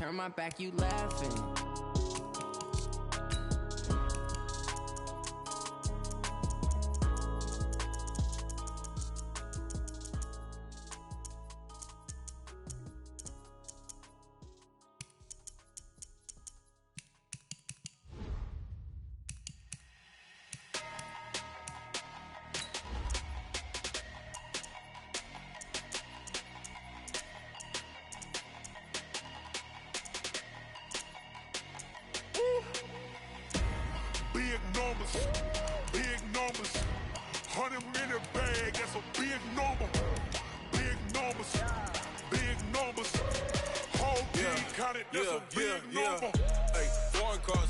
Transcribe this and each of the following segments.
turn my back, you laughing. Big numbers, 100 in the bag, that's a big number. Big numbers, whole team counted, that's a big number. Hey, foreign cars,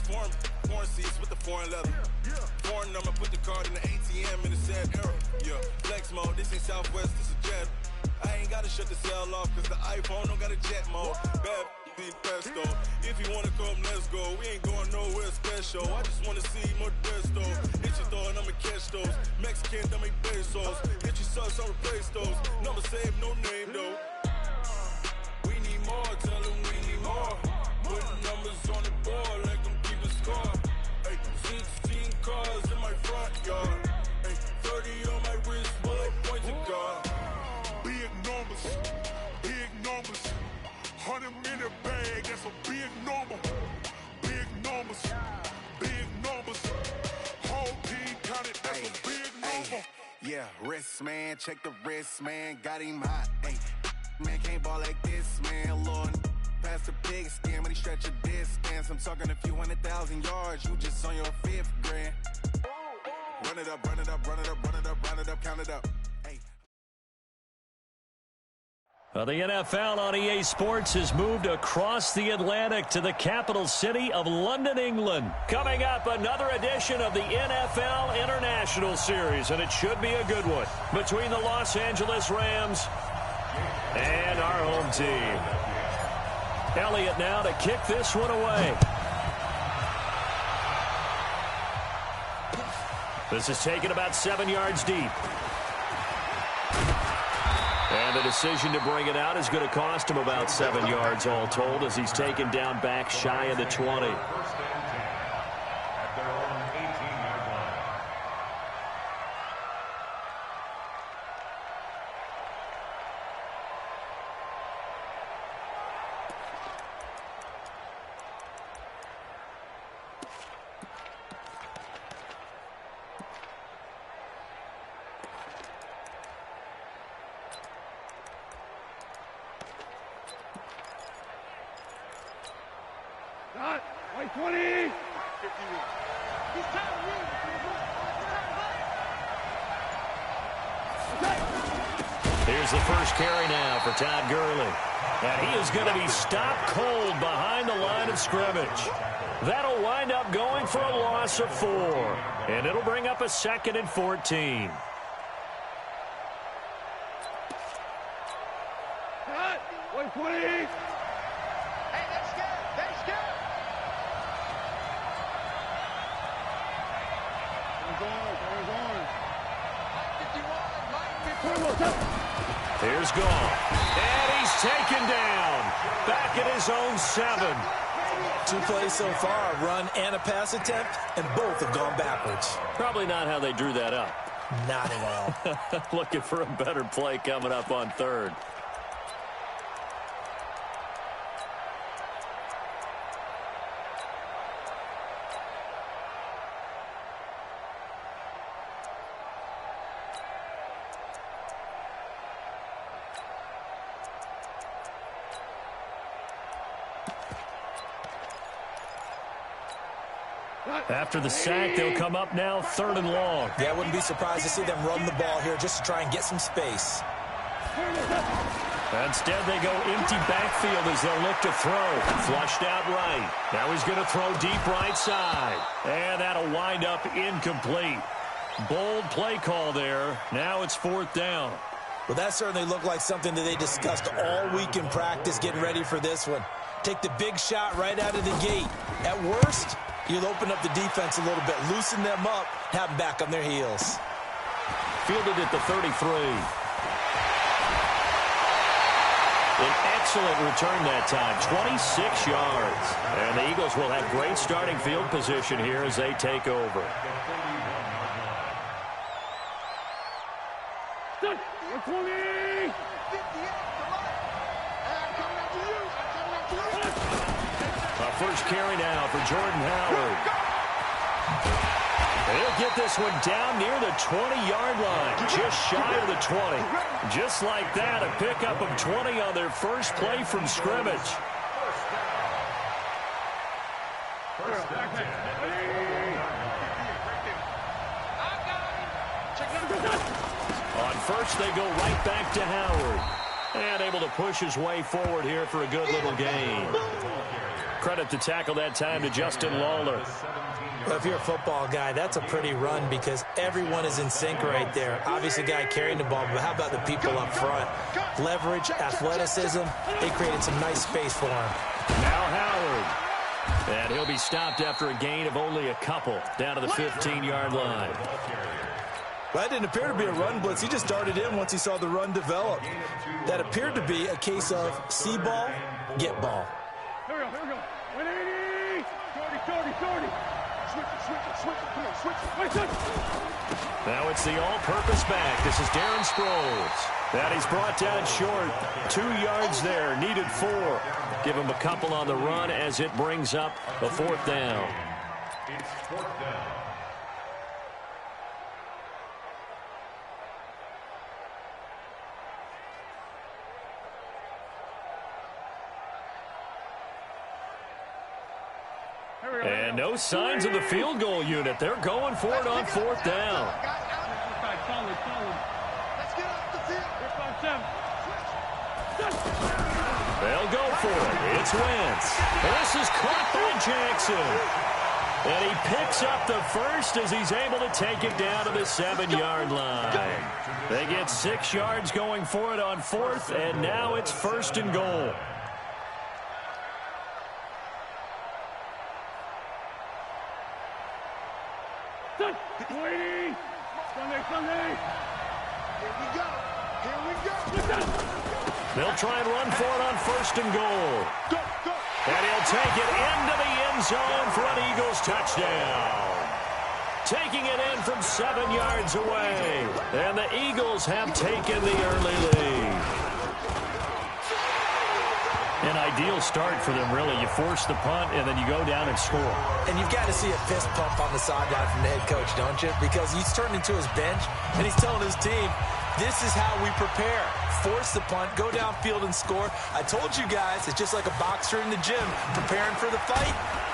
foreign seats with the foreign leather. Foreign number, put the card in the ATM in the sad era. Yeah, flex mode, this ain't Southwest, this is Jet. I ain't gotta shut the cell off, cause the iPhone don't got a jet mode. Bad be pesto. If you wanna come, let's go. We ain't going nowhere special. I just wanna see more Desto. Hit your door and I'ma catch those. Mexican, dummy pesos. Hit your sons, I'll replace those. Number save, no name though. We need more, tell them we need more. Putting numbers on the board, like them keep a score. Hey, 16 cars in my front yard. Hey, 30 on my wrist, while I point to God. Big numbers, 100 in the bag, that's a big number. Big numbers, whole team counted, that's a big number. Yeah, wrist man, check the wrist man, got him hot. Hey, man can't ball like this, man. Lord, past the big skin, when he stretch a distance. I'm talking a few 100,000 yards, you just on your 5th grand. Run it up, count it up. Hey. Well, the NFL on EA Sports has moved across the Atlantic to the capital city of London, England. Coming up, another edition of the NFL International Series, and it should be a good one, between the Los Angeles Rams and our home team. Elliott now to kick this one away. This is taken about 7 yards deep. And the decision to bring it out is going to cost him about 7 yards all told, as he's taken down back shy of the 20. White 20! Here's the first carry now for Todd Gurley. And he is going to be stopped cold behind the line of scrimmage. That'll wind up going for a loss of 4. And it'll bring up a 2nd and 14. White 20! Here's Gall. And he's taken down. Back at his own 7. 2 plays so far, a run and a pass attempt, and both have gone backwards. Probably not how they drew that up. Not at all. Looking for a better play coming up on 3rd. After the sack, they'll come up now 3rd and long. Yeah, I wouldn't be surprised to see them run the ball here just to try and get some space. Instead, they go empty backfield as they'll look to throw. Flushed out right. Now he's going to throw deep right side. And that'll wind up incomplete. Bold play call there. Now it's 4th down. Well, that certainly looked like something that they discussed all week in practice getting ready for this one. Take the big shot right out of the gate. At worst, you'll open up the defense a little bit, loosen them up, have them back on their heels. Fielded at the 33. An excellent return that time, 26 yards. And the Eagles will have great starting field position here as they take over. First carry now for Jordan Howard. He'll get this one down near the 20-yard line, just shy of the 20. Just like that, a pickup of 20 on their first play from scrimmage. On first, they go right back to Howard. And able to push his way forward here for a good little gain. Credit to tackle that time to Justin Lawler. Well, if you're a football guy, that's a pretty run because everyone is in sync right there. Obviously, the guy carrying the ball, but how about the people up front? Leverage, athleticism, they created some nice space for him. Now Howard. And he'll be stopped after a gain of only a couple, down to the 15-yard line. Well, that didn't appear to be a run blitz. He just darted in once he saw the run develop. That appeared to be a case of see ball, get ball. Here we go, here we go. 180! 30. Switch. Now it's the all-purpose back. This is Darren Sproles. That he's brought down short. 2 yards there, needed 4. Give him a couple on the run as it brings up a 4th down. It's 4th down. And no signs of the field goal unit. They're going for it on 4th down. They'll go for it. It's Wentz. This is caught by Jackson. And he picks up the first as he's able to take it down to the 7-yard line. They get 6 yards going for it on 4th, and now it's 1st and goal. They'll try and run for it on 1st and goal. And he'll take it into the end zone for an Eagles touchdown. Taking it in from 7 yards away. And the Eagles have taken the early lead. An ideal start for them, really. You force the punt, and then you go down and score. And you've got to see a fist pump on the sideline from the head coach, don't you? Because he's turned into his bench, and he's telling his team, this is how we prepare. Force the punt, go downfield and score. I told you guys, it's just like a boxer in the gym preparing for the fight.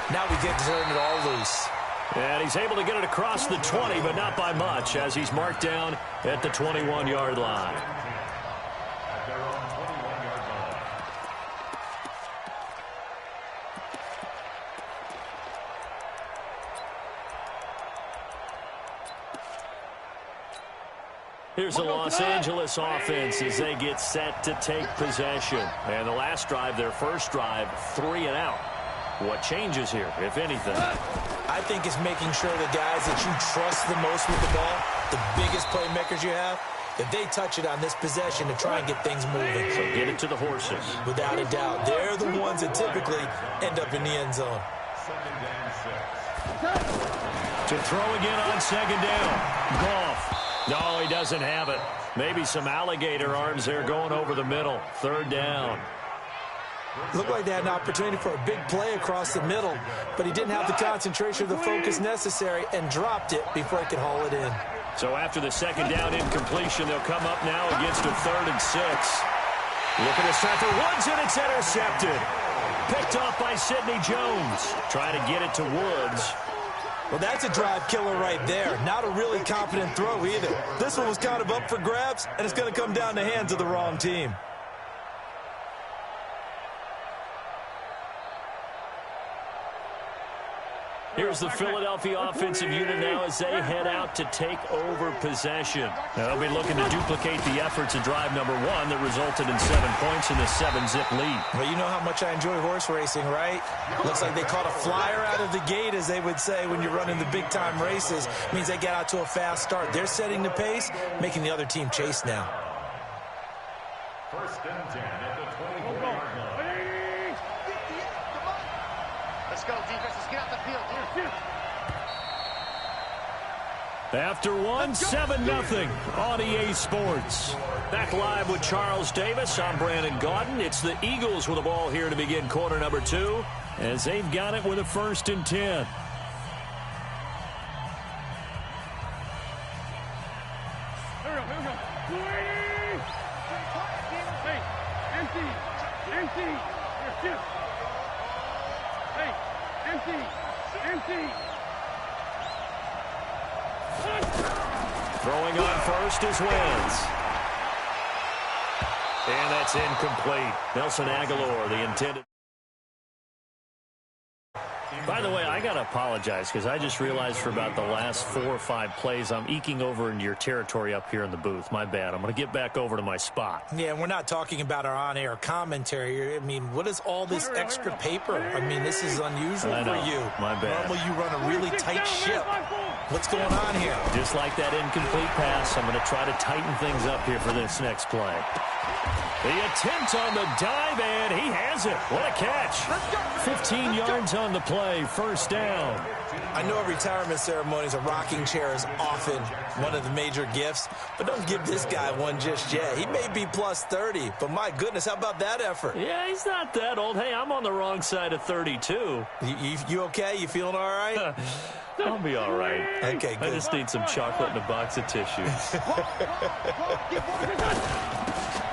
Now we get to turn it all loose. And he's able to get it across the 20, but not by much, as he's marked down at the 21-yard line. Here's the Los Angeles offense as they get set to take possession. And the last drive, their first drive, 3 and out. What changes here, if anything? I think it's making sure the guys that you trust the most with the ball, the biggest playmakers you have, that they touch it on this possession to try and get things moving. So get it to the horses. Without a doubt. They're the ones that typically end up in the end zone. To throw again on 2nd down. Goff. No, he doesn't have it. Maybe some alligator arms there going over the middle. 3rd down. Looked like they had an opportunity for a big play across the middle, but he didn't have the concentration or the focus necessary and dropped it before he could haul it in. So after the 2nd down incompletion, they'll come up now against a 3rd and 6. Looking to start for Woods, and it's intercepted. Picked off by Sidney Jones. Trying to get it to Woods. Well, that's a drive killer right there. Not a really confident throw either. This one was kind of up for grabs, and it's going to come down the hands of the wrong team. Here's the Philadelphia offensive unit now as they head out to take over possession. Now they'll be looking to duplicate the efforts of drive number 1 that resulted in 7 points in the 7-zip lead. Well, you know how much I enjoy horse racing, right? Looks like they caught a flyer out of the gate, as they would say when you're running the big-time races. Means they get out to a fast start. They're setting the pace, making the other team chase now. First and 10 at the 24-yard line. Let's go, defense. Let's get out the field. Here. After one, 7-0 on EA Sports. Back live with Charles Davis. I'm Brandon Gaudin. It's the Eagles with the ball here to begin quarter number 2, as they've got it with a first and 10. Here we go. 280. Hey, empty. Here, shoot. Hey, empty. Throwing on first is Wentz. And that's incomplete. Nelson Aguilar, the intended. By the way, I got to apologize because I just realized for about the last 4 or 5 plays I'm eking over into your territory up here in the booth. My bad. I'm going to get back over to my spot. Yeah, and we're not talking about our on-air commentary. I mean, what is all this extra paper? I mean, this is unusual for you. My bad. Normally you run a really tight ship. What's going on here? Just like that incomplete pass, I'm going to try to tighten things up here for this next play. The attempt on the dive, and he has it. What a catch. 15 yards on the play, first down. I know at retirement ceremonies, a rocking chair is often one of the major gifts, but don't give this guy one just yet. He may be plus 30, but my goodness, how about that effort? Yeah, he's not that old. Hey, I'm on the wrong side of 32. You okay? You feeling all right? I'll be all right. Okay, good. I just need some chocolate and a box of tissue.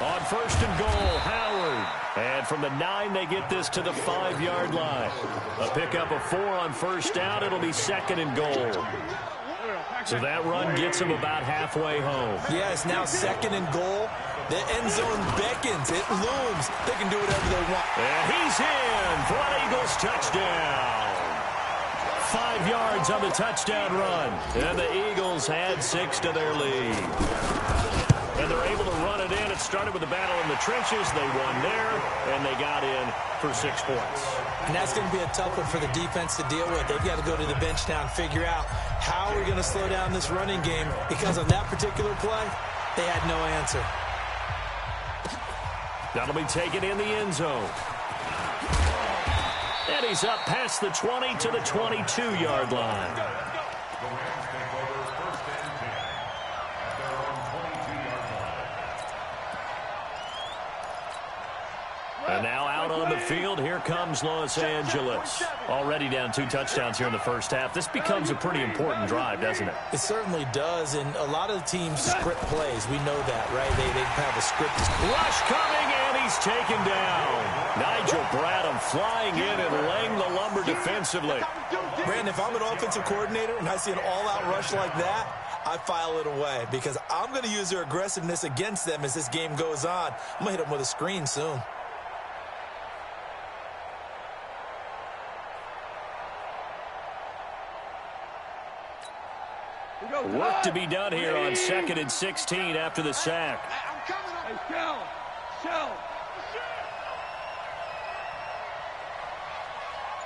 On first and goal, Howard. And from the 9, they get this to the 5-yard line. A pickup of 4 on first down. It'll be second and goal. So that run gets them about halfway home. Yeah, it's now second and goal. The end zone beckons. It looms. They can do whatever they want. And he's in for an Eagles touchdown. 5 yards on the touchdown run. And the Eagles add 6 to their lead. And they're able to run it in. It started with a battle in the trenches. They won there, and they got in for 6 points. And that's going to be a tough one for the defense to deal with. They've got to go to the bench now and figure out how we're going to slow down this running game, because on that particular play, they had no answer. That'll be taken in the end zone. And he's up past the 20 to the 22-yard line. And now out on the field, here comes Los Angeles. Already down 2 touchdowns here in the first half. This becomes a pretty important drive, doesn't it? It certainly does, and a lot of the teams script plays. We know that, right? They have a script. Rush coming, and he's taken down. Nigel Bradham flying in and laying the lumber defensively. Brandon, if I'm an offensive coordinator and I see an all-out rush like that, I file it away, because I'm going to use their aggressiveness against them as this game goes on. I'm going to hit them with a screen soon. Work to be done here on 2nd and 16 after the sack. Hey, Shell.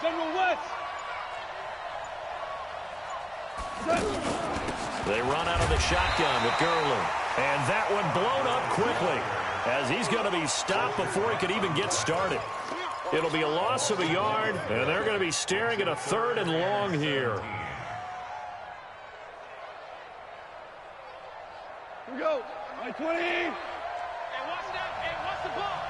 General West. They run out of the shotgun with Gurley. And that one blown up quickly, as he's going to be stopped before he could even get started. It'll be a loss of a yard, and they're going to be staring at a 3rd and long here. Here we go. 20. Hey, watch that. Hey, watch the ball.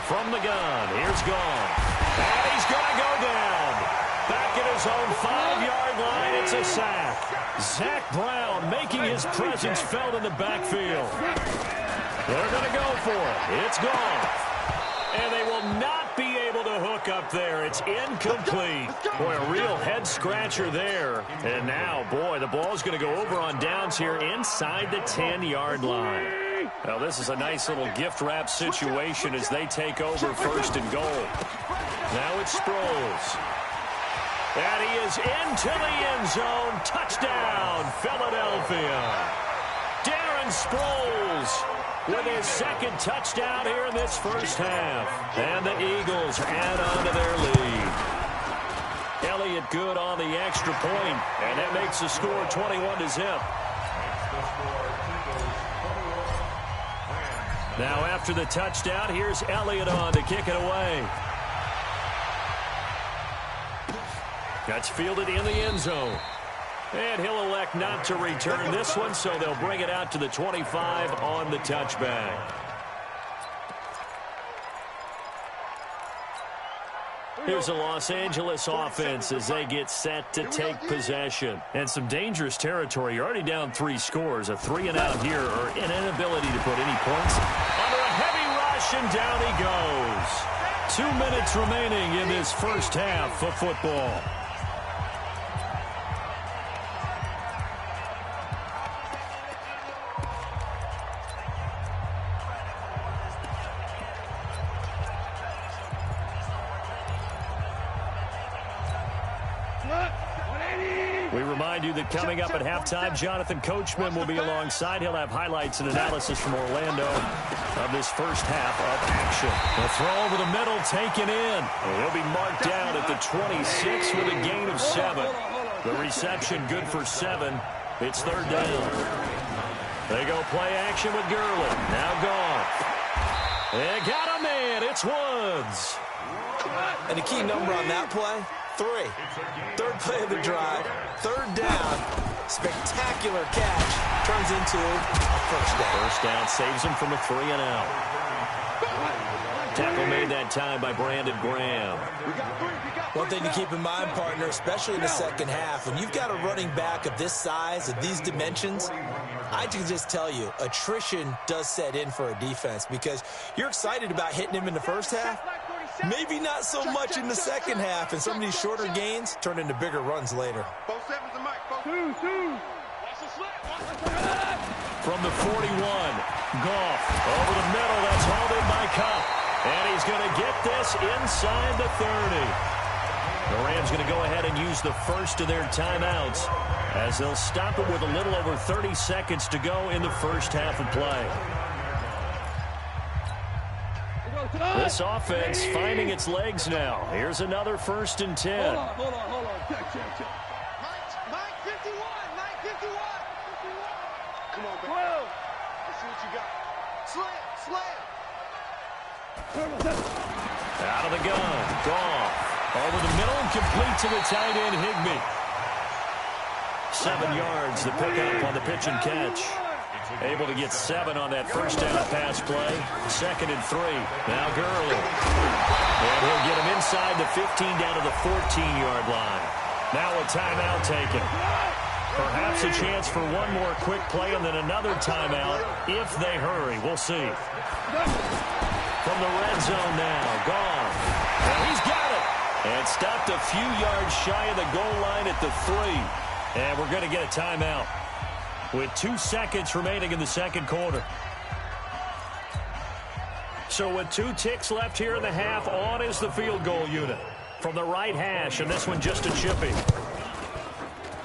From the gun, here's Gone. And he's going to go down. Back at his own 5-yard line, it's a sack. Zach Brown making his presence felt in the backfield. They're going to go for it. It's gone. And they will not be able to hook up there. It's incomplete. Boy, a real head-scratcher there. And now, boy, the ball's going to go over on downs here inside the 10-yard line. Now, this is a nice little gift-wrap situation as they take over 1st and goal. Now it's Sproles. And he is into the end zone. Touchdown, Philadelphia. Darren Sproles with his second touchdown here in this first half. And the Eagles add on to their lead. Elliott good on the extra point, and that makes the score 21-0. Now after the touchdown, here's Elliott on to kick it away. That's fielded in the end zone. And he'll elect not to return this one, so they'll bring it out to the 25 on the touchback. Here's the Los Angeles offense as they get set to take possession. And some dangerous territory. You're already down 3 scores. A 3-and-out here, or an inability to put any points. Under a heavy rush, and down he goes. 2 minutes remaining in this first half of football. We remind you that coming up at halftime, Jonathan Coachman will be alongside. He'll have highlights and analysis from Orlando of this first half of action. The throw over the middle taken in. He'll be marked down at the 26 with a gain of 7. The reception good for 7. It's third down. They go play action with Gurley. Now Goff. They got a man. It's Woods. And a key number on that play, 3. Third play of the drive, third down, spectacular catch, turns into a first down. First down saves him from a 3-and-out. Tackle made that time by Brandon Graham. One thing to keep in mind, partner, especially in the second half, when you've got a running back of this size, of these dimensions, I can just tell you, attrition does set in for a defense because you're excited about hitting him in the first half. Maybe not so much in the second half, and some of these shorter gains turn into bigger runs later. From the 41, Goff over the middle. That's hauled in by Kupp. And he's going to get this inside the 30. The Rams going to go ahead and use the first of their timeouts as they'll stop it with a little over 30 seconds to go in the first half of play. This offense finding its legs now. Here's another 1st and 10. Hold on. Check. Mike 51. Come on, baby. Let's see what you got. Slam. Out of the gun. Goff. Over the middle and complete to the tight end, Higbee. 7 yards, the pickup on the pitch and catch. Able to get 7 on that first down pass play. 2nd and 3. Now Gurley. And he'll get him inside the 15 down to the 14-yard line. Now a timeout taken. Perhaps a chance for one more quick play and then another timeout if they hurry. We'll see. From the red zone now. Gone. And he's got it. And stopped a few yards shy of the goal line at the 3. And we're going to get a timeout with 2 seconds remaining in the second quarter. So with 2 ticks left here in the half, on is the field goal unit from the right hash, and this one just a chippy.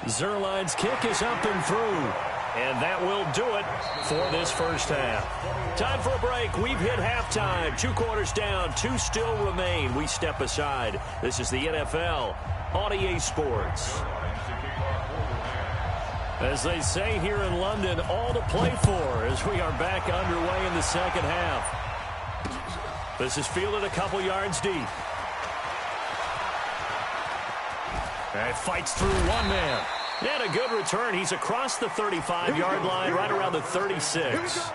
Zerline's kick is up and through, and that will do it for this first half. Time for a break. We've hit halftime. 2 quarters down, 2 still remain. We step aside. This is the NFL on EA Sports. As they say here in London, all to play for as we are back underway in the second half. This is fielded a couple yards deep. And fights through one man. And a good return. He's across the 35-yard line, right around the 36.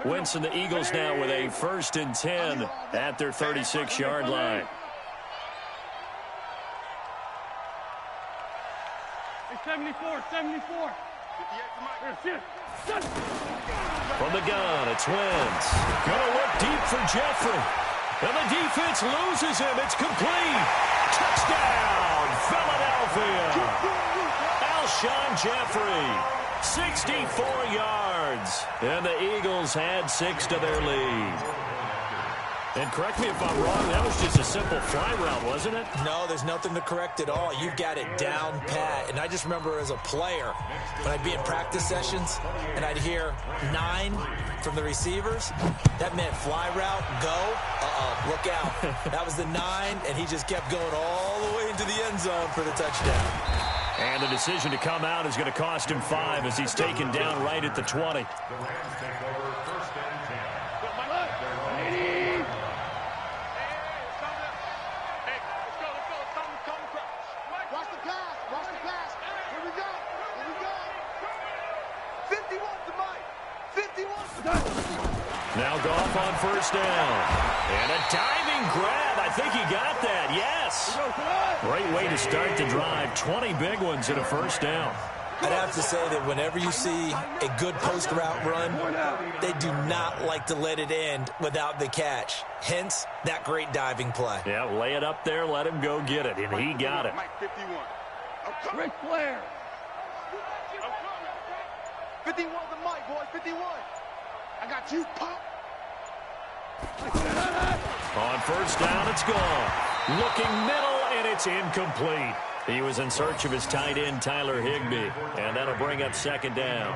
Wentz and the Eagles now with a 1st and 10 at their 36-yard line. Hey, 74. From the gun, it's Wentz. Gonna look deep for Jeffrey. And the defense loses him. It's complete. Touchdown, Philadelphia. Alshon Jeffrey. 64 yards. And the Eagles had 6 to their lead. And correct me if I'm wrong, that was just a simple fly route, wasn't it? No, there's nothing to correct at all. You've got it down pat. And I just remember as a player, when I'd be in practice sessions and I'd hear 9 from the receivers, that meant fly route, go, look out. That was the 9, and he just kept going all the way into the end zone for the touchdown. And the decision to come out is going to cost him 5 as he's taken down right at the 20. Now Goff on first down. And a diving grab. I think he got that. Yes. Great way to start the drive. 20 big ones and a first down. I'd have to say that whenever you see a good post route run, they do not like to let it end without the catch. Hence, that great diving play. Yeah, lay it up there, let him go get it, and he got it. Ric Flair. 51 the mic, boys, 51. I got you, Pop. On first down, it's gone. Looking middle, and it's incomplete. He was in search of his tight end, Tyler Higbee, and that'll bring up second down.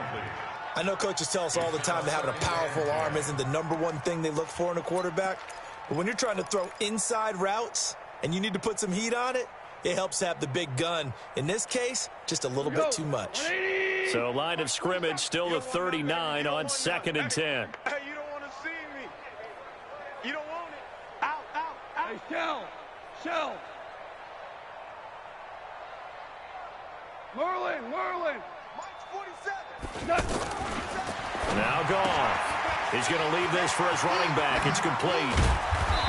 I know coaches tell us all the time that having a powerful arm isn't the #1 thing they look for in a quarterback. But when you're trying to throw inside routes and you need to put some heat on it, it helps have the big gun. In this case, just a little bit too much. So line of scrimmage still the 39 on 2nd and 10. Hey, you don't want to see me. You don't want it. Out, out, out. Hey, Shell. Merlin. Mike's 47. Now Goff. He's going to leave this for his running back. It's complete.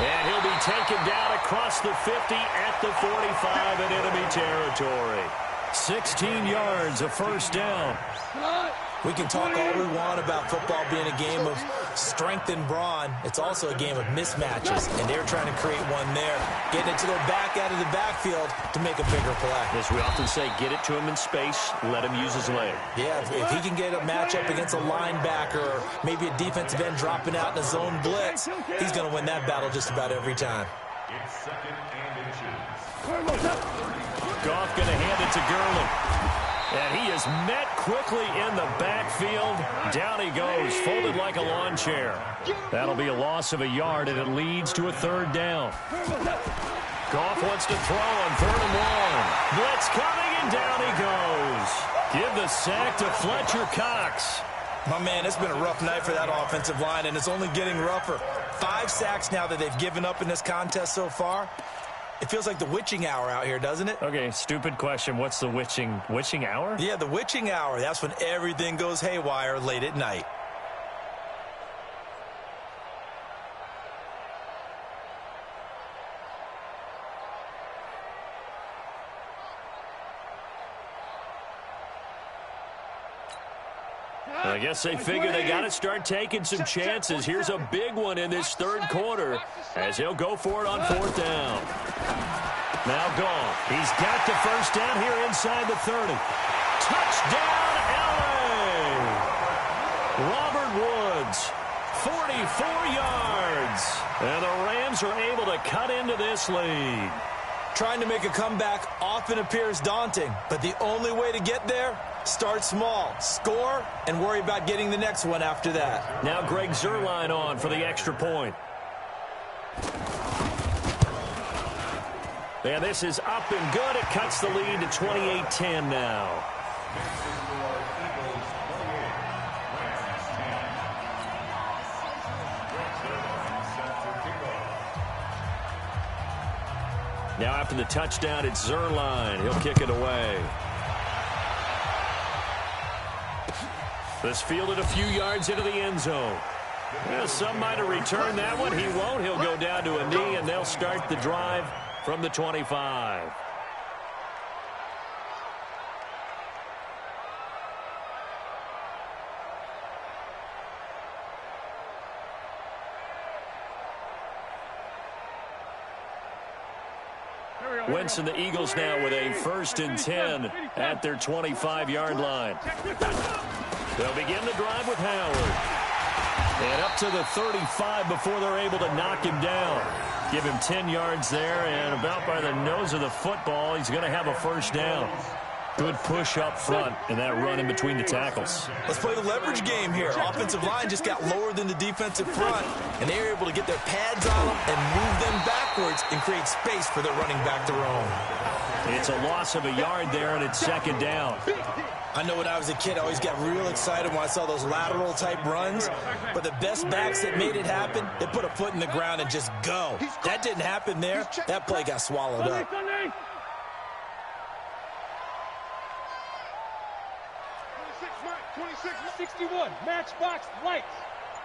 And he'll be taken down across the 50 at the 45 in enemy territory. 16 yards, a first down. We can talk all we want about football being a game of strength and brawn. It's also a game of mismatches, and they're trying to create one there, getting it to their back out of the backfield to make a bigger play. As we often say, get it to him in space, let him use his leg. Yeah, if he can get a matchup against a linebacker or maybe a defensive end dropping out in a zone blitz, he's going to win that battle just about every time. Goff going to hand it to Gurley. And he is met quickly in the backfield. Down he goes, folded like a lawn chair. That'll be a loss of a yard, and it leads to a third down. Goff wants to throw on 3rd and 1. Blitz coming, and down he goes. Give the sack to Fletcher Cox. My man, it's been a rough night for that offensive line, and it's only getting rougher. 5 sacks now that they've given up in this contest so far. It feels like the witching hour out here, doesn't it? Okay, stupid question. What's the witching hour? Yeah, the witching hour. That's when everything goes haywire late at night. I guess they figure they got to start taking some chances. Here's a big one in this 3rd quarter as he'll go for it on 4th down. Now Goff. He's got the first down here inside the 30. Touchdown, LA! Robert Woods, 44 yards. And the Rams are able to cut into this lead. Trying to make a comeback often appears daunting, but the only way to get there, start small, score, and worry about getting the next one after that. Now Greg Zuerlein on for the extra point. And this is up and good. It cuts the lead to 28-10 now. Now after the touchdown, it's Zuerlein. He'll kick it away. This fielded a few yards into the end zone. Well, some might have returned that one. He won't. He'll go down to a knee, and they'll start the drive from the 25. Wentz and the Eagles now with a 1st and 10 at their 25-yard line. They'll begin the drive with Howard. And up to the 35 before they're able to knock him down. Give him 10 yards there, and about by the nose of the football, he's going to have a first down. Good push up front and that run in between the tackles. Let's play the leverage game here. Offensive line just got lower than the defensive front, and they were able to get their pads on them and move them backwards and create space for their running back to roam. It's a loss of a yard there, and it's second down. I know when I was a kid, I always got real excited when I saw those lateral-type runs. But the best backs that made it happen, they put a foot in the ground and just go. That didn't happen there. That play got swallowed up. 61, matchbox lights.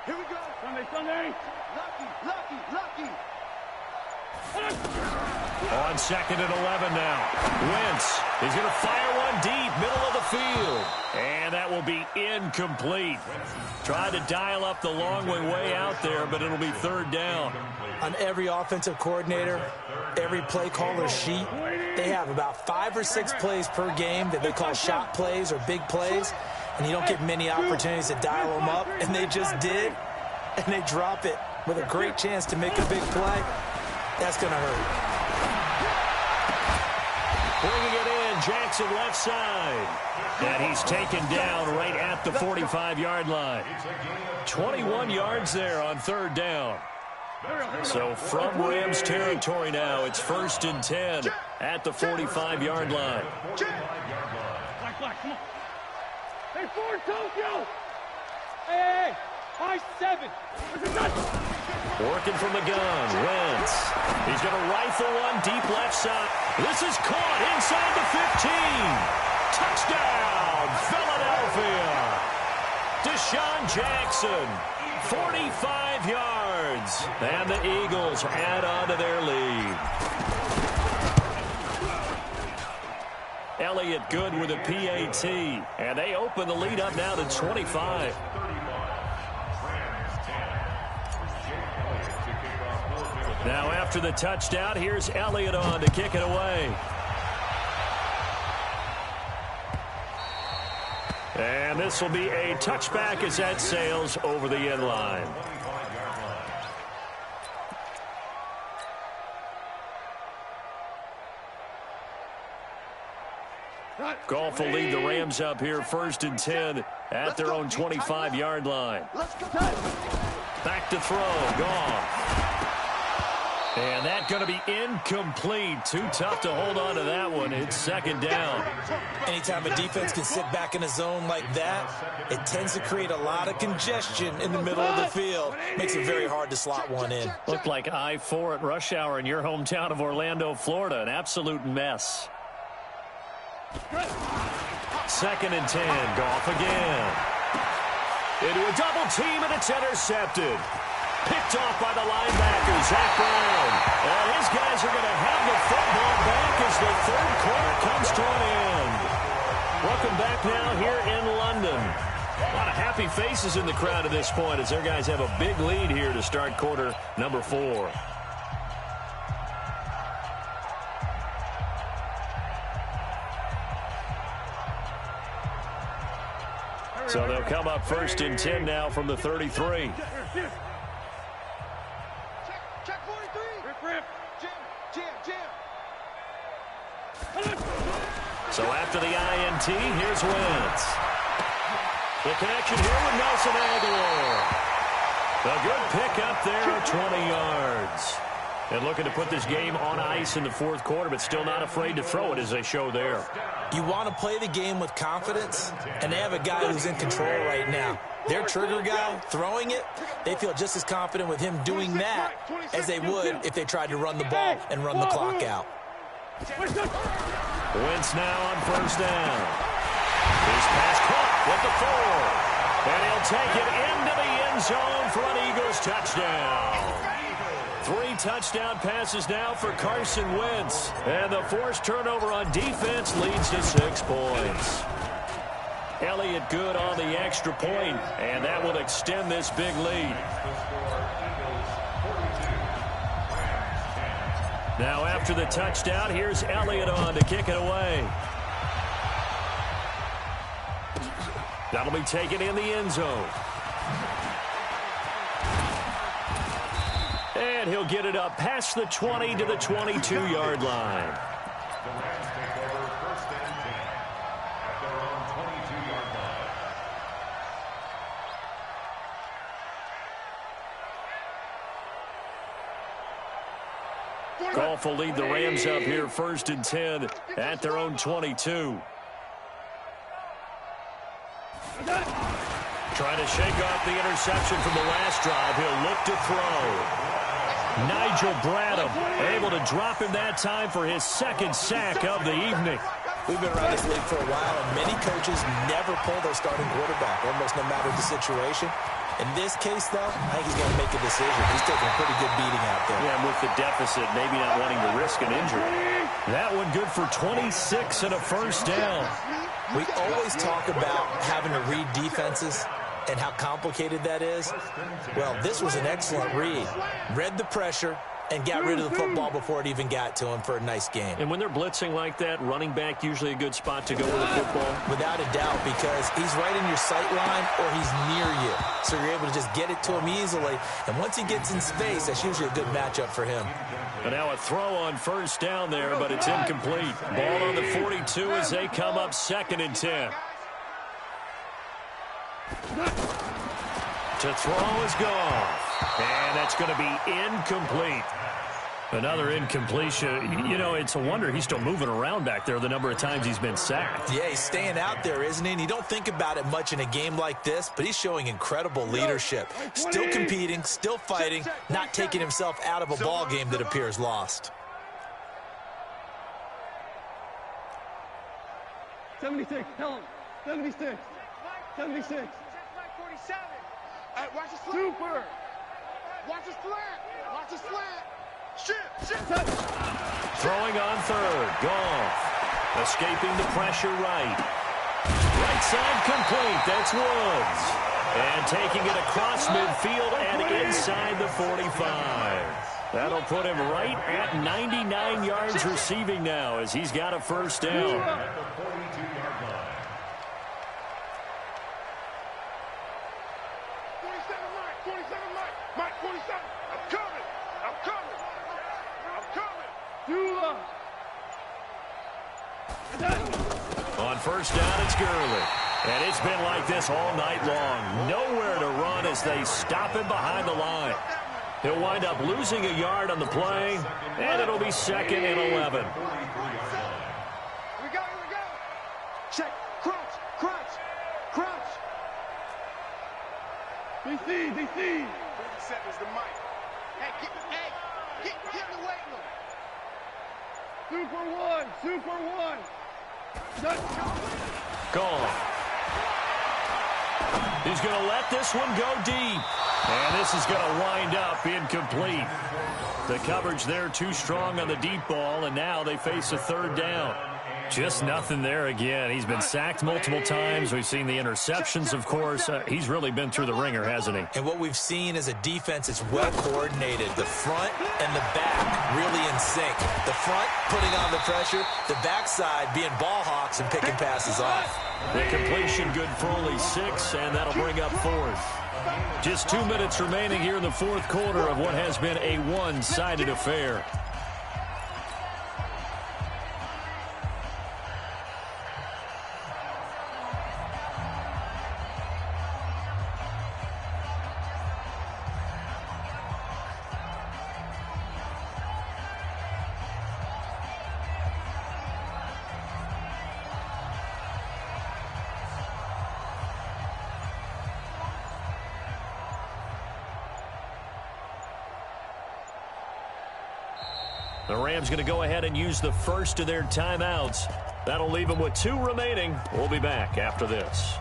Here we go. Sunday. Lucky. On second and 11 now. Wentz is going to fire one deep, middle of the field. And that will be incomplete. Tried to dial up the long way out there, but it'll be third down. On every offensive coordinator, every play caller sheet, they have about 5 or 6 plays per game that they call shot plays or big plays. And you don't get many opportunities to dial them up, and they just did, and they drop it with a great chance to make a big play. That's going to hurt. Bringing it in, Jackson left side. And he's taken down right at the 45-yard line. 21 yards there on third down. So from Rams territory now, it's 1st and 10 at the 45-yard line. Black, come on. Hey, Ford, Tokyo! Hey, high 7. Working from the gun, Wentz. He's going to rifle one deep left side. This is caught inside the 15. Touchdown, Philadelphia. Deshaun Jackson, 45 yards. And the Eagles add on to their lead. Elliott good with a PAT, and they open the lead up now to 25. Now after the touchdown, here's Elliott on to kick it away. And this will be a touchback as that sails over the end line. Goff will lead the Rams up here 1st and 10 at their own 25-yard line. Back to throw, Goff. And that's going to be incomplete. Too tough to hold on to that one. It's second down. Anytime a defense can sit back in a zone like that, it tends to create a lot of congestion in the middle of the field. Makes it very hard to slot one in. Looked like I-4 at rush hour in your hometown of Orlando, Florida. An absolute mess. 2nd and 10. Goff again. Into a double team, and it's intercepted. Picked off by the linebacker, Zach Brown. And his guys are going to have the football back as the third quarter comes to an end. Welcome back now here in London. A lot of happy faces in the crowd at this point as their guys have a big lead here to start quarter number 4. So they'll come up 1st and 10 now from the 33. Check 43. Rip. Jam. So after the INT, here's Wentz. The connection here with Nelson Aguilar. A good pick up there at 20 yards. And looking to put this game on ice in the 4th quarter, but still not afraid to throw it as they show there. You want to play the game with confidence, and they have a guy who's in control right now. Their trigger guy throwing it, they feel just as confident with him doing that as they would if they tried to run the ball and run the clock out. Wentz now on 1st down. His pass caught with the 4. And he'll take it into the end zone for an Eagles touchdown. 3 touchdown passes now for Carson Wentz. And the forced turnover on defense leads to 6 points. Elliott good on the extra point, and that will extend this big lead. Now after the touchdown, here's Elliott on to kick it away. That'll be taken in the end zone. And he'll get it up past the 20 to the 22-yard line. The Rams take over 1st and 10 at their own 22-yard line. Goff will lead the Rams up here 1st and 10 at their own 22. Trying to shake off the interception from the last drive. He'll look to throw. Nigel Bradham able to drop him that time for his 2nd sack of the evening. We've been around this league for a while, and many coaches never pull their starting quarterback, almost no matter the situation. In this case, though, I think he's going to make a decision. He's taking a pretty good beating out there. Yeah, and with the deficit, maybe not wanting to risk an injury. That one good for 26 and a 1st down. We always talk about having to read defenses and how complicated that is. Well, this was an excellent read. Read the pressure and got rid of the football before it even got to him for a nice game. And when they're blitzing like that, running back usually a good spot to go with the football? Without a doubt, because he's right in your sight line or he's near you. So you're able to just get it to him easily. And once he gets in space, that's usually a good matchup for him. And now a throw on 1st down there, but it's incomplete. Ball on the 42 as they come up 2nd and 10. To throw is Goff. And that's going to be incomplete. Another incompletion. You know, it's a wonder he's still moving around back there the number of times he's been sacked. Yeah, he's staying out there, isn't he? And you don't think about it much in a game like this, but he's showing incredible leadership. Still competing, still fighting, not taking himself out of a ball game that appears lost. 76, tell him. 76. 76. Hey, watch the slant. Super. Watch the slant. Watch the slant. Shit. Throwing on 3rd. Goff. Escaping the pressure right. Right side complete. That's Woods. And taking it across midfield and inside the 45. That'll put him right at 99 yards receiving now as he's got a 1st down. At the 42-yard line. 47, Mike, 47. I'm coming. Dula. On 1st down, it's Gurley. And it's been like this all night long. Nowhere to run as they stop him behind the line. He'll wind up losing a yard on the play, and it'll be 2nd and 11. Here we go. Check. Crunch. DC. 30 seconds to Mike. Hey, get in the weight room. Super one. Gone. He's going to let this one go deep. And this is going to wind up incomplete. The coverage there too strong on the deep ball, and now they face a 3rd down. Just nothing there again. He's been sacked multiple times. We've seen the interceptions, of course. He's really been through the ringer, hasn't he? And what we've seen is a defense that's well coordinated. The front and the back really in sync. The front putting on the pressure, the backside being ball hawks and picking passes off. The completion good for only 6, and that'll bring up 4th. Just 2 minutes remaining here in the 4th quarter of what has been a one-sided affair. The Rams going to go ahead and use the first of their timeouts. That'll leave them with 2 remaining. We'll be back after this.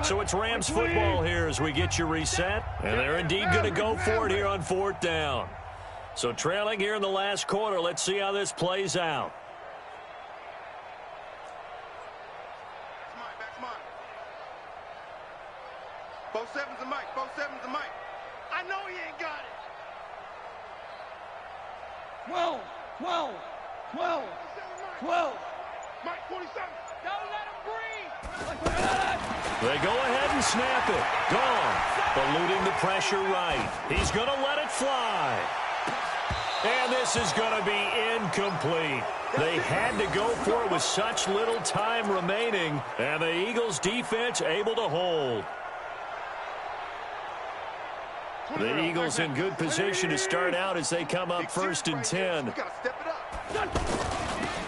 So it's Rams football here as we get you reset. And they're indeed going to go for it here on 4th down. So trailing here in the last quarter. Let's see how this plays out. Both sevens and Mike. I know he ain't got it. 12. Mike 47. Don't let him breathe. They go ahead and snap it. Gone. Eluding the pressure right. He's going to let it fly. And this is going to be incomplete. They had to go for it with such little time remaining, and the Eagles defense able to hold. The Eagles in good position to start out as they come up 1st and 10.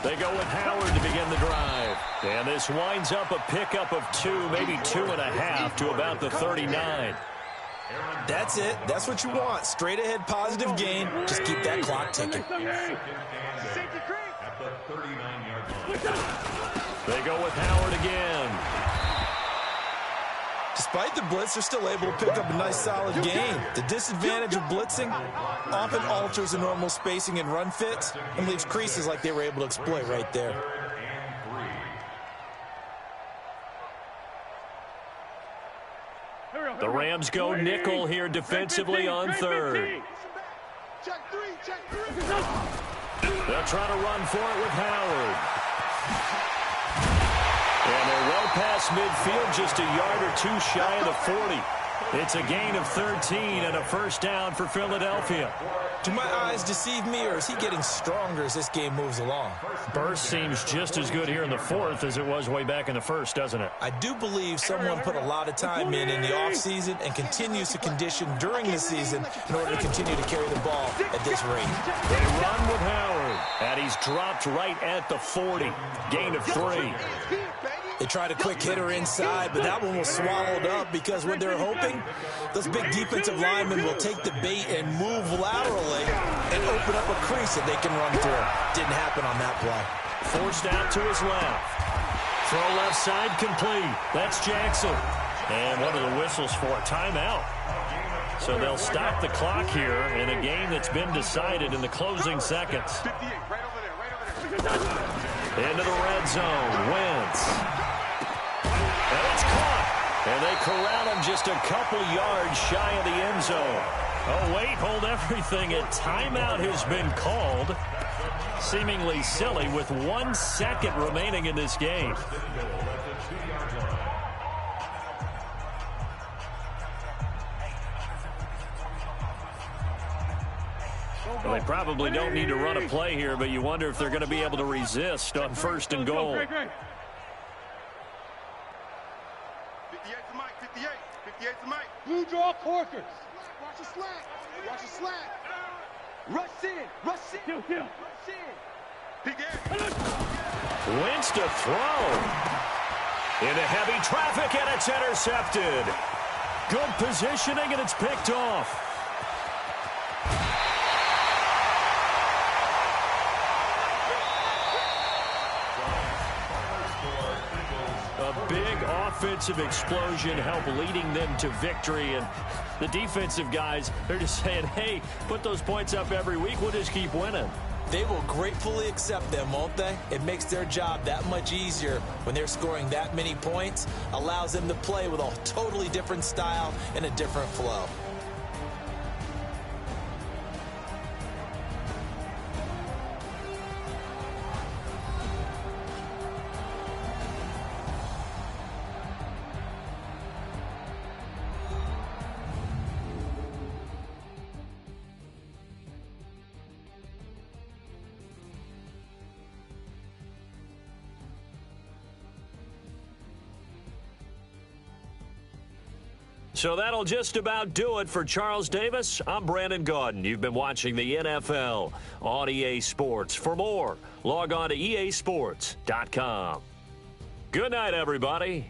They go with Howard to begin the drive. And this winds up a pickup of 2, maybe 2.5 to about the 39. That's it. That's what you want. Straight ahead positive gain. Just keep that clock ticking. At the 39-yard line. They go with Howard again. Despite the blitz, they're still able to pick up a nice solid gain. The disadvantage of blitzing often alters the normal spacing and run fits and leaves creases like they were able to exploit right there. The Rams go nickel here defensively on 3rd. Check three. They'll try to run for it with Howard. And they're well past midfield, just a yard or 2 shy of the 40. It's a gain of 13 and a 1st down for Philadelphia. Do my eyes deceive me, or is he getting stronger as this game moves along? Burst seems just as good here in the 4th as it was way back in the 1st, doesn't it? I do believe someone put a lot of time in the offseason and continues to condition during the season in order to continue to carry the ball at this rate. They run with Howard, and he's dropped right at the 40. Gain of 3. They tried a quick hitter inside, but that one was swallowed up because what they're hoping, those big defensive linemen will take the bait and move laterally and open up a crease that they can run through. Didn't happen on that play. Forced out to his left. Throw left side complete. That's Jackson. And what are the whistles for? Timeout. So they'll stop the clock here in a game that's been decided in the closing seconds. 58, right over there. Into the red zone. Wentz. And it's caught. And they corral him just a couple yards shy of the end zone. Oh, wait, hold everything. A timeout has been called. Seemingly silly with 1 second remaining in this game. Well, they probably don't need to run a play here, but you wonder if they're going to be able to resist on 1st and goal. 58's the mic, 58's the mic. Blue draw Corkers. Watch the slack. Rush in. Rush in. Big air. Wentz to throw. Into heavy traffic, and it's intercepted. Good positioning, and it's picked off. A big offensive explosion helped leading them to victory, and the defensive guys, they're just saying, hey, put those points up every week, we'll just keep winning. They will gratefully accept them, won't they? It makes their job that much easier when they're scoring that many points, allows them to play with a totally different style and a different flow. So that'll just about do it for Charles Davis. I'm Brandon Gaudin. You've been watching the NFL on EA Sports. For more, log on to easports.com. Good night, everybody.